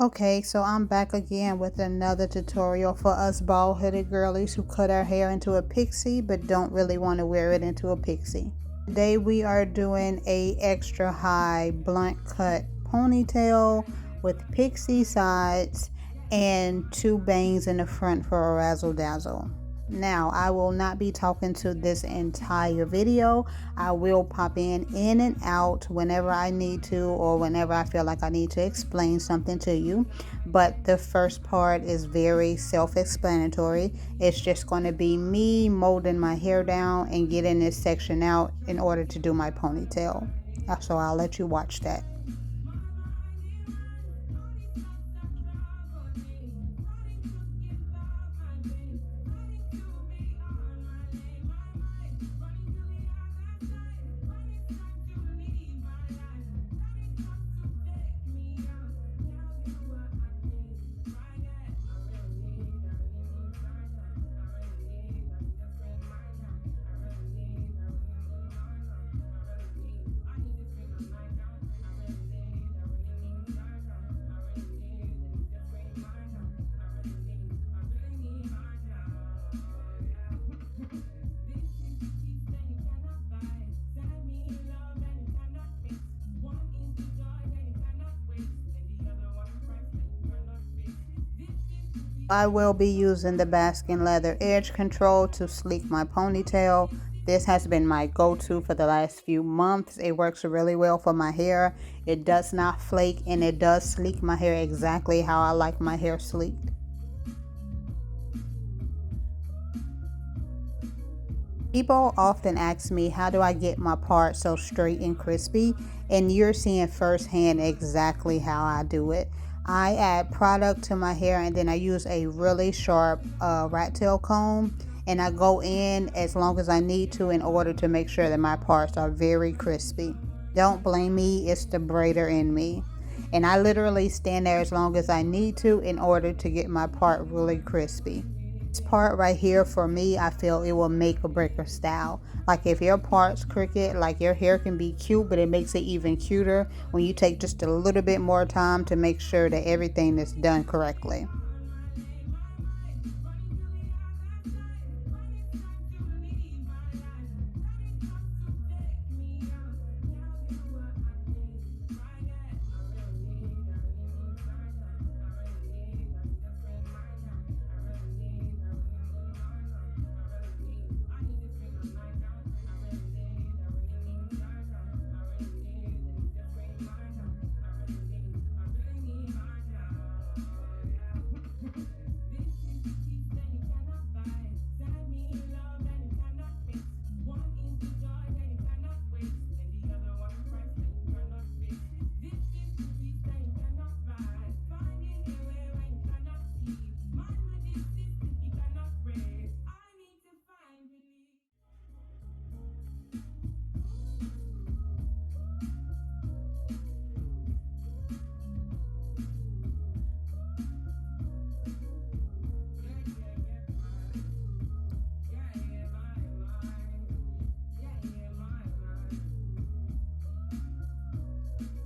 Okay, so I'm back again with another tutorial for us bald-headed girlies who cut our hair into a pixie but don't really want to wear it into a pixie. Today we are doing a extra high blunt cut ponytail with pixie sides and two bangs in the front for a razzle dazzle. Now, I will not be talking to this entire video. I will pop in and out whenever I need to, or whenever I feel like I need to explain something to you. But the first part is very self-explanatory. It's just going to be me molding my hair down and getting this section out in order to do my ponytail. So I'll let you watch that. I will be using the basking leather edge control to sleek my ponytail. This has been my go-to for the last few months. It works really well for my hair. It does not flake and it does sleek my hair exactly how I like my hair sleeked. People often ask me, how do I get my part so straight and crispy? And you're seeing firsthand exactly how I do it. I add product to my hair and then I use a really sharp rat tail comb, and I go in as long as I need to in order to make sure that my parts are very crispy. Don't blame me, it's the braider in me. And I literally stand there as long as I need to in order to get my part really crispy. This part right here, for me, I feel it will make or break your style. Like if your part's crooked, like your hair can be cute, but it makes it even cuter when you take just a little bit more time to make sure that everything is done correctly.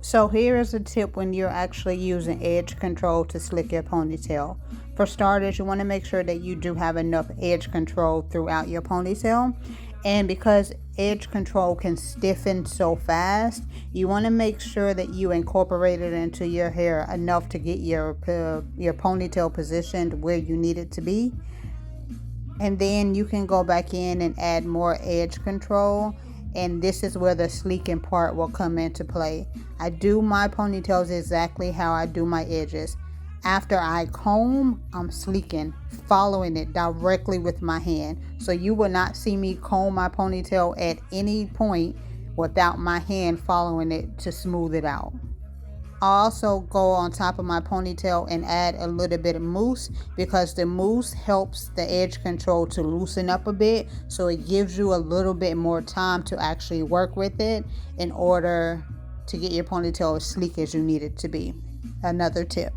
So here is a tip when you're actually using edge control to slick your ponytail. For starters, you want to make sure that you do have enough edge control throughout your ponytail. And because edge control can stiffen so fast, you want to make sure that you incorporate it into your hair enough to get your ponytail positioned where you need it to be. And then you can go back in and add more edge control, and this is where the sleeking part will come into play. I do my ponytails exactly how I do my edges. After I comb, I'm sleeking, following it directly with my hand. So you will not see me comb my ponytail at any point without my hand following it to smooth it out. I also go on top of my ponytail and add a little bit of mousse, because the mousse helps the edge control to loosen up a bit, so it gives you a little bit more time to actually work with it in order to get your ponytail as sleek as you need it to be. Another tip.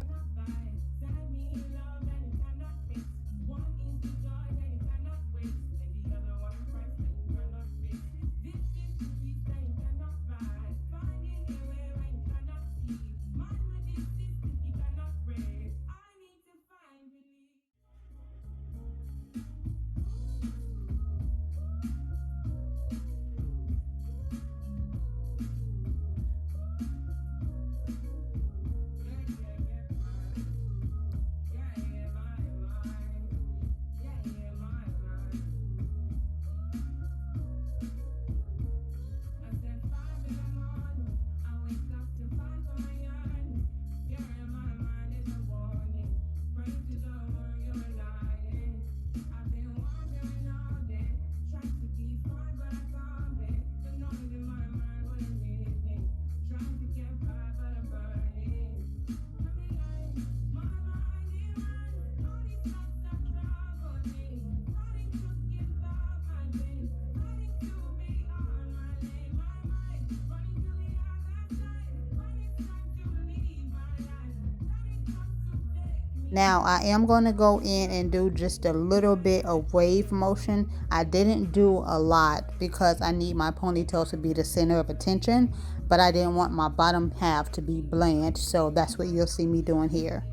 Now I am going to go in and do just a little bit of wave motion. I didn't do a lot because I need my ponytail to be the center of attention, but I didn't want my bottom half to be bland, so that's what you'll see me doing here.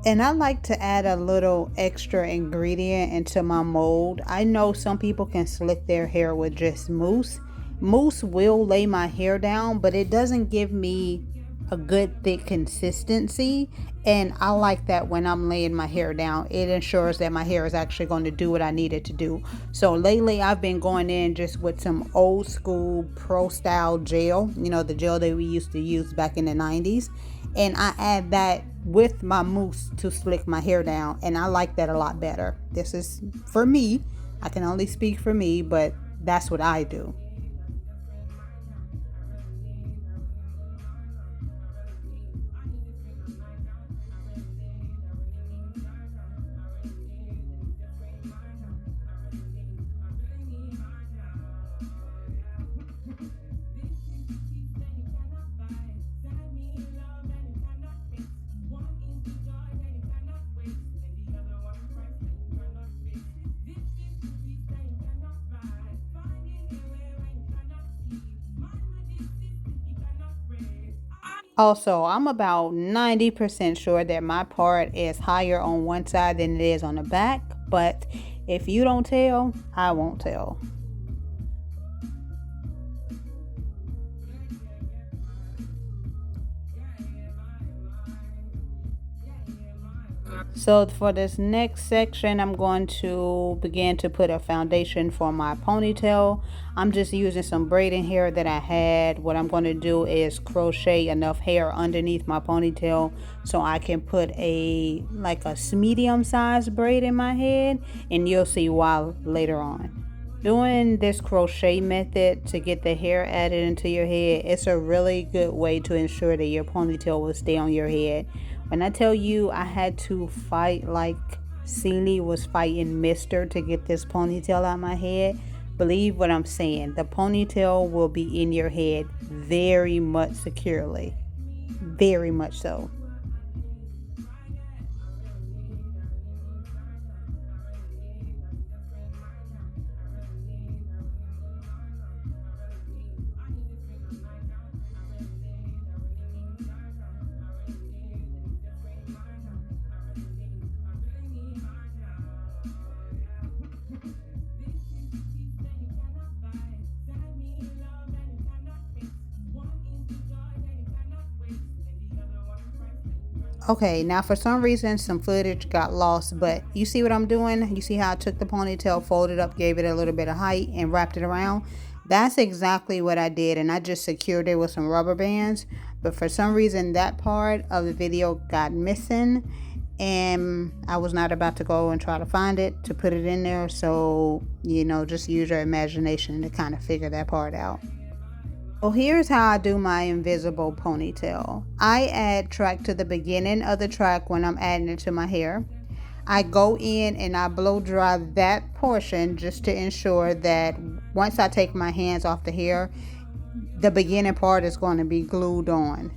And I like to add a little extra ingredient into my mold. I know some people can slick their hair with just mousse. Mousse will lay my hair down, but it doesn't give me a good thick consistency. And I like that when I'm laying my hair down. It ensures that my hair is actually going to do what I need it to do. So lately I've been going in just with some old school pro style gel. You know, the gel that we used to use back in the 90s. And I add that with my mousse to slick my hair down, and I like that a lot better. This is for me. I can only speak for me, but that's what I do. Also, I'm about 90% sure that my part is higher on one side than it is on the back, but if you don't tell, I won't tell. So for this next section, I'm going to begin to put a foundation for my ponytail. I'm just using some braiding hair that I had. What I'm going to do is crochet enough hair underneath my ponytail so I can put a medium sized braid in my head, and you'll see why later on. Doing this crochet method to get the hair added into your head, it's a really good way to ensure that your ponytail will stay on your head. When I tell you I had to fight like Celie was fighting Mister to get this ponytail out of my head, believe what I'm saying. The ponytail will be in your head very much securely. Very much so. Okay, now for some reason some footage got lost, but you see what I'm doing? You see how I took the ponytail, folded up, gave it a little bit of height, and wrapped it around? That's exactly what I did, and I just secured it with some rubber bands. But for some reason that part of the video got missing, and I was not about to go and try to find it to put it in there. So, just use your imagination to kind of figure that part out. Well, here's how I do my invisible ponytail. I add track to the beginning of the track when I'm adding it to my hair. I go in and I blow dry that portion just to ensure that once I take my hands off the hair, the beginning part is going to be glued on.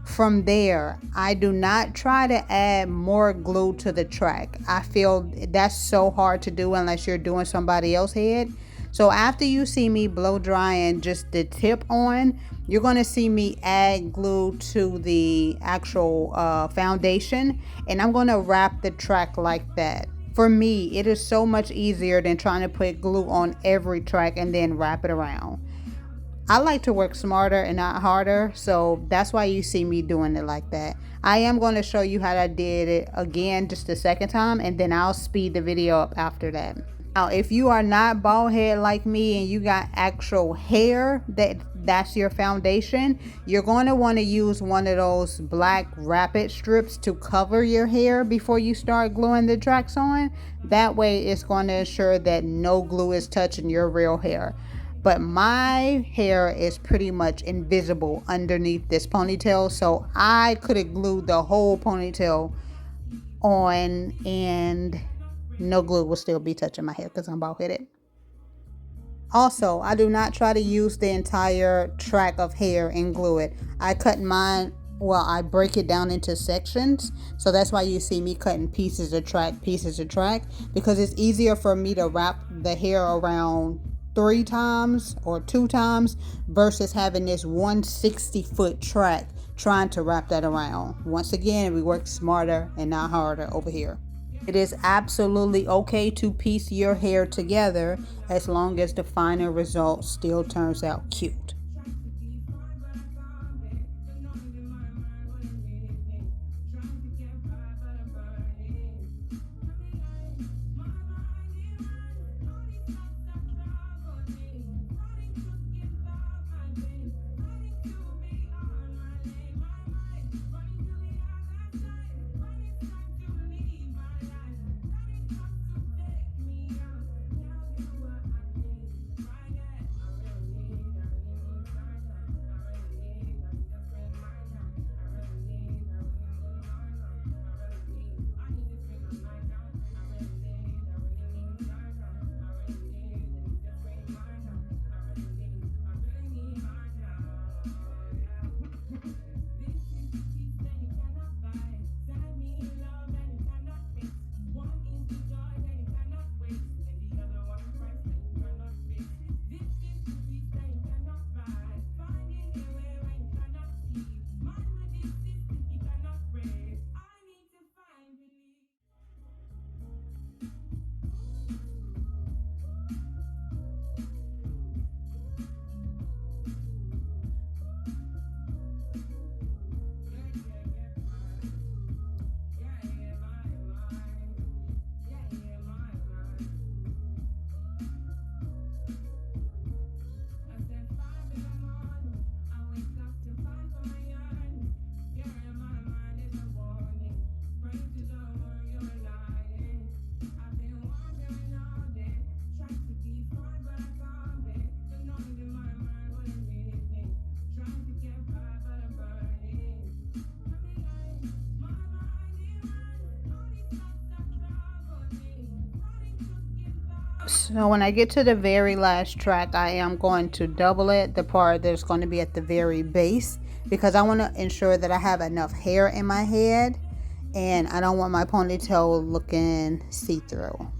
From there, I do not try to add more glue to the track. I feel that's so hard to do unless you're doing somebody else's head. So after you see me blow drying just the tip on, you're going to see me add glue to the actual foundation, and I'm going to wrap the track like that. For me, it is so much easier than trying to put glue on every track and then wrap it around. I like to work smarter and not harder, so that's why you see me doing it like that. I am going to show you how I did it again just the second time, and then I'll speed the video up after that. Now, if you are not bald head like me and you got actual hair that's your foundation, you're going to want to use one of those black rapid strips to cover your hair before you start gluing the tracks on. That way it's going to ensure that no glue is touching your real hair. But my hair is pretty much invisible underneath this ponytail, so I could have glued the whole ponytail on and no glue will still be touching my hair because I'm bald headed. Also, I do not try to use the entire track of hair and glue it. I cut mine, well, I break it down into sections. So that's why you see me cutting pieces of track, because it's easier for me to wrap the hair around 3 times or 2 times versus having this 160-foot track trying to wrap that around. Once again, we work smarter and not harder over here. It is absolutely okay to piece your hair together as long as the final result still turns out cute. So when I get to the very last track, I am going to double it, the part that's going to be at the very base, because I want to ensure that I have enough hair in my head and I don't want my ponytail looking see-through.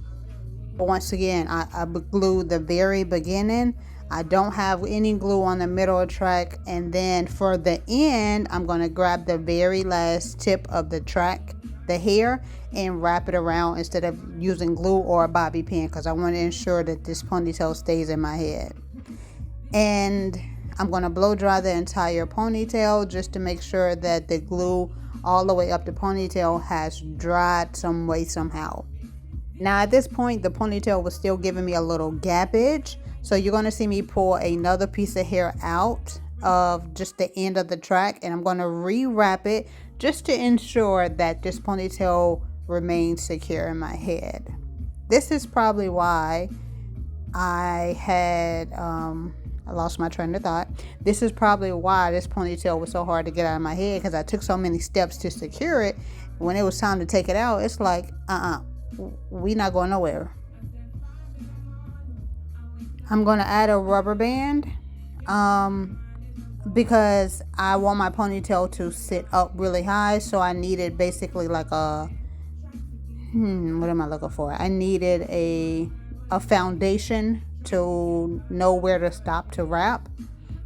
But once again, I glued the very beginning. I don't have any glue on the middle track, and then for the end, I'm going to grab the very last tip of the track, the hair, and wrap it around instead of using glue or a bobby pin, because I want to ensure that this ponytail stays in my head. And I'm going to blow dry the entire ponytail just to make sure that the glue all the way up the ponytail has dried some way somehow. Now at this point, the ponytail was still giving me a little gappage, so you're going to see me pull another piece of hair out of just the end of the track, and I'm going to rewrap it just to ensure that this ponytail remains secure in my head. This is probably why I lost my train of thought. This is probably why this ponytail was so hard to get out of my head, because I took so many steps to secure it. When it was time to take it out, it's like, we not going nowhere. I'm going to add a rubber band because I want my ponytail to sit up really high. So I needed basically like a, what am I looking for? I needed a foundation to know where to stop to wrap.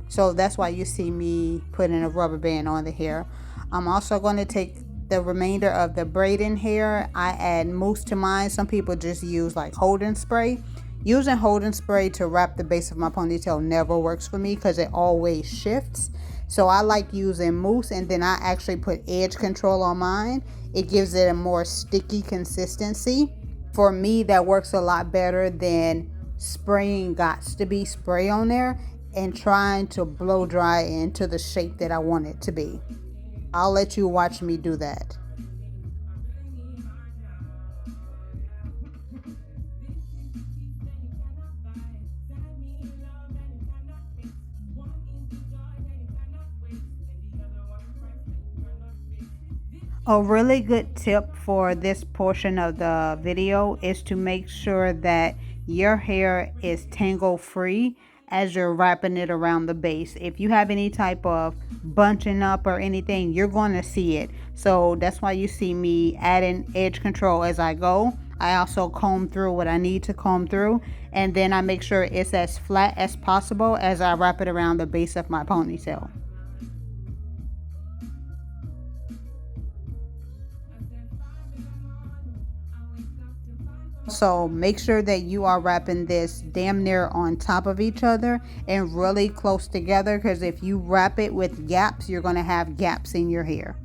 So that's why you see me putting a rubber band on the hair. I'm also going to take the remainder of the braiding hair, I add mousse to mine. Some people just use like holding spray. Using holding spray to wrap the base of my ponytail never works for me because it always shifts. So I like using mousse, and then I actually put edge control on mine. It gives it a more sticky consistency. For me, that works a lot better than spraying Gots to Be spray on there and trying to blow dry into the shape that I want it to be. I'll let you watch me do that. A really good tip for this portion of the video is to make sure that your hair is tangle free as you're wrapping it around the base. If you have any type of bunching up or anything, you're going to see it. So that's why you see me adding edge control as I go. I also comb through what I need to comb through, and then I make sure it's as flat as possible as I wrap it around the base of my ponytail. So make sure that you are wrapping this damn near on top of each other and really close together, because if you wrap it with gaps, you're going to have gaps in your hair.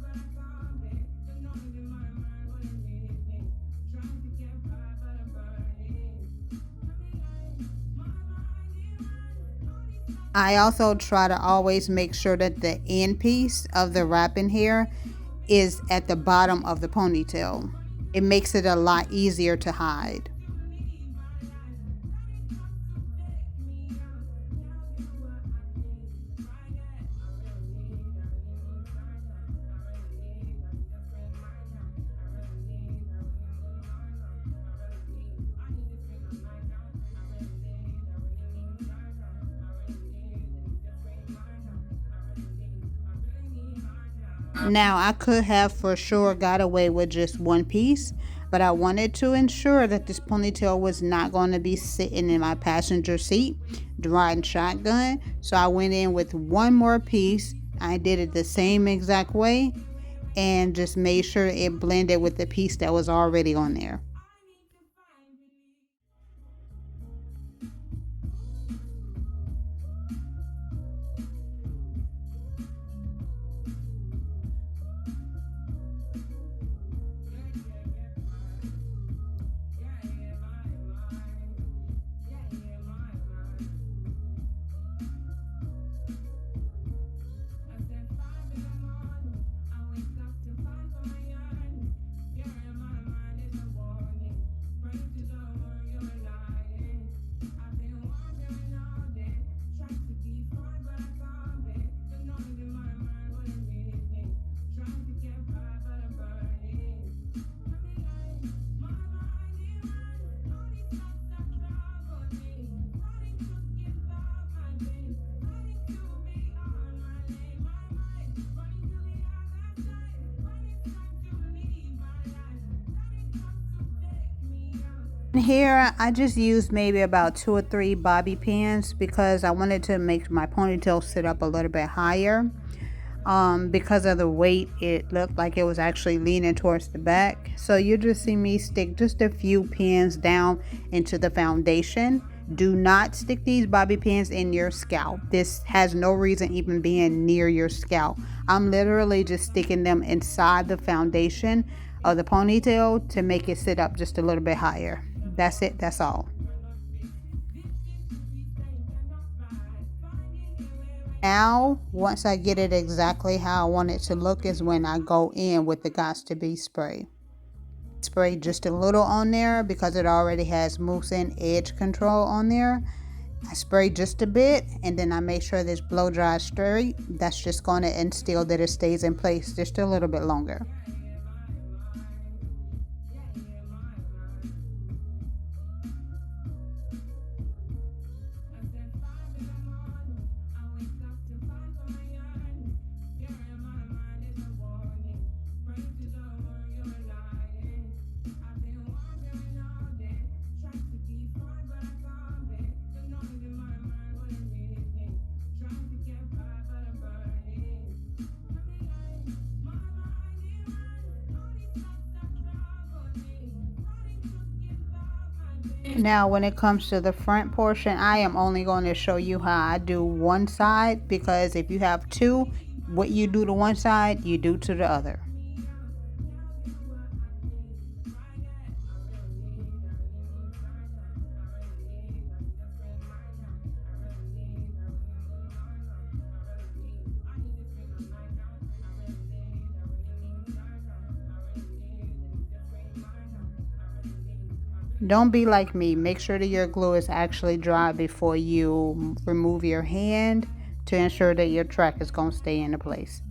I also try to always make sure that the end piece of the wrapping hair is at the bottom of the ponytail. It makes it a lot easier to hide. Now, I could have for sure got away with just one piece, but I wanted to ensure that this ponytail was not going to be sitting in my passenger seat riding shotgun. So I went in with one more piece. I did it the same exact way and just made sure it blended with the piece that was already on there. Here I just used maybe about 2 or 3 bobby pins because I wanted to make my ponytail sit up a little bit higher. Because of the weight, it looked like it was actually leaning towards the back. So you just see me stick just a few pins down into the foundation. Do not stick these bobby pins in your scalp. This has no reason even being near your scalp. I'm literally just sticking them inside the foundation of the ponytail to make it sit up just a little bit higher. That's it. That's all. Now, once I get it exactly how I want it to look is when I go in with the Gots to Be spray. Spray just a little on there because it already has mousse and edge control on there. I spray just a bit and then I make sure this blow dries straight. That's just going to instill that it stays in place just a little bit longer. Now, when it comes to the front portion, I am only going to show you how I do one side, because if you have two, what you do to one side, you do to the other. Don't be like me. Make sure that your glue is actually dry before you remove your hand to ensure that your track is going to stay in place.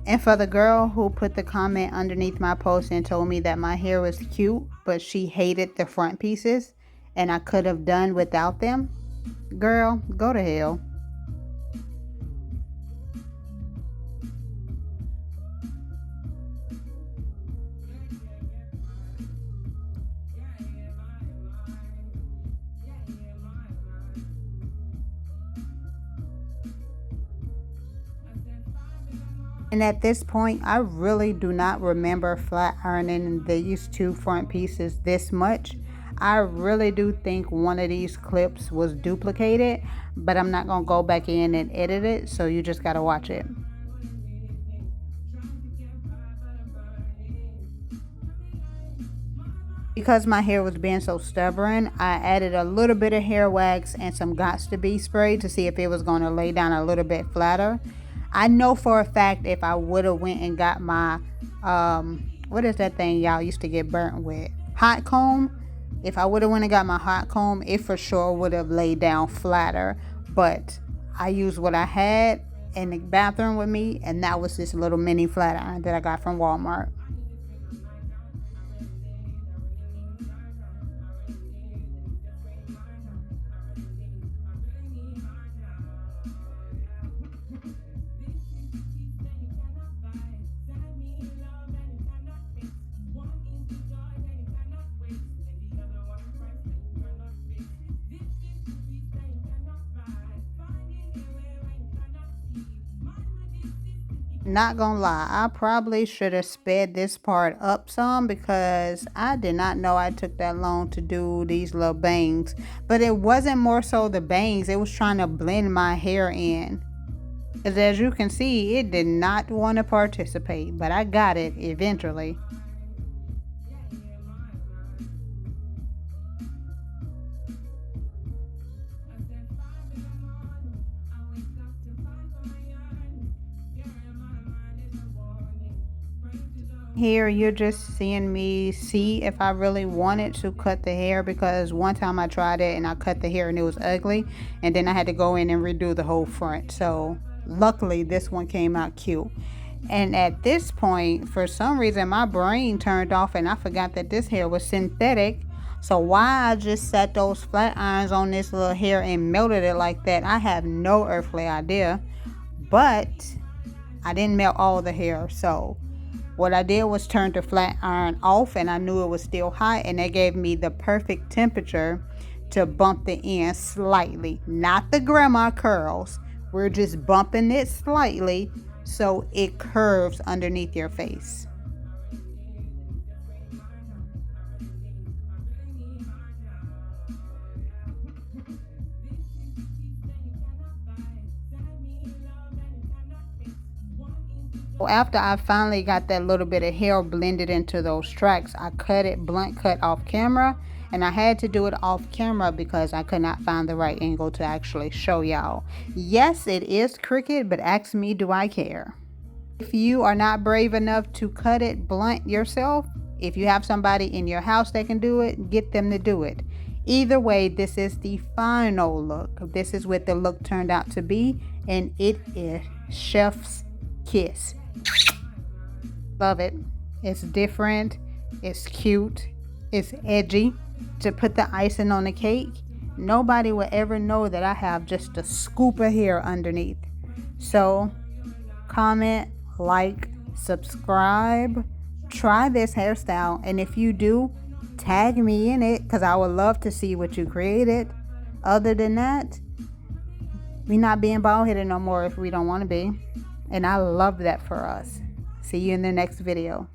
And for the girl who put the comment underneath my post and told me that my hair was cute, but she hated the front pieces and I could have done without them, girl, go to hell. And at this point, I really do not remember flat ironing these two front pieces this much. I really do think one of these clips was duplicated, but I'm not going to go back in and edit it, so you just got to watch it. Because my hair was being so stubborn, I added a little bit of hair wax and some Gots to Be spray to see if it was going to lay down a little bit flatter. I know for a fact if I would have went and got my, what is that thing y'all used to get burnt with? Hot comb. If I would have went and got my hot comb, it for sure would have laid down flatter. But I used what I had in the bathroom with me, and that was this little mini flat iron that I got from Walmart. Not gonna lie, I probably should have sped this part up some because I did not know I took that long to do these little bangs. But it wasn't more so the bangs, it was trying to blend my hair in. Because as you can see, it did not want to participate, but I got it eventually. Here you're just seeing me see if I really wanted to cut the hair, because one time I tried it and I cut the hair and it was ugly, and then I had to go in and redo the whole front. So luckily this one came out cute. And at this point, for some reason, my brain turned off and I forgot that this hair was synthetic. So why I just set those flat irons on this little hair and melted it like that, I have no earthly idea. But I didn't melt all the hair. So what I did was turn the flat iron off, and I knew it was still hot, and that gave me the perfect temperature to bump the end slightly. Not the grandma curls. We're just bumping it slightly so it curves underneath your face. After I finally got that little bit of hair blended into those tracks, I cut it blunt cut off camera, and I had to do it off camera because I could not find the right angle to actually show y'all. Yes, it is crooked, but ask me, do I care? If you are not brave enough to cut it blunt yourself, if you have somebody in your house that can do it, get them to do it. Either way, this is the final look. This is what the look turned out to be, and it is chef's kiss. Love it. It's different, it's cute, it's edgy. To put the icing on the cake, nobody will ever know that I have just a scoop of hair underneath. So comment, like, subscribe, try this hairstyle, and if you do, tag me in it because I would love to see what you created. Other than that, we not being bald-headed no more if we don't want to be, and I love that for us. See you in the next video.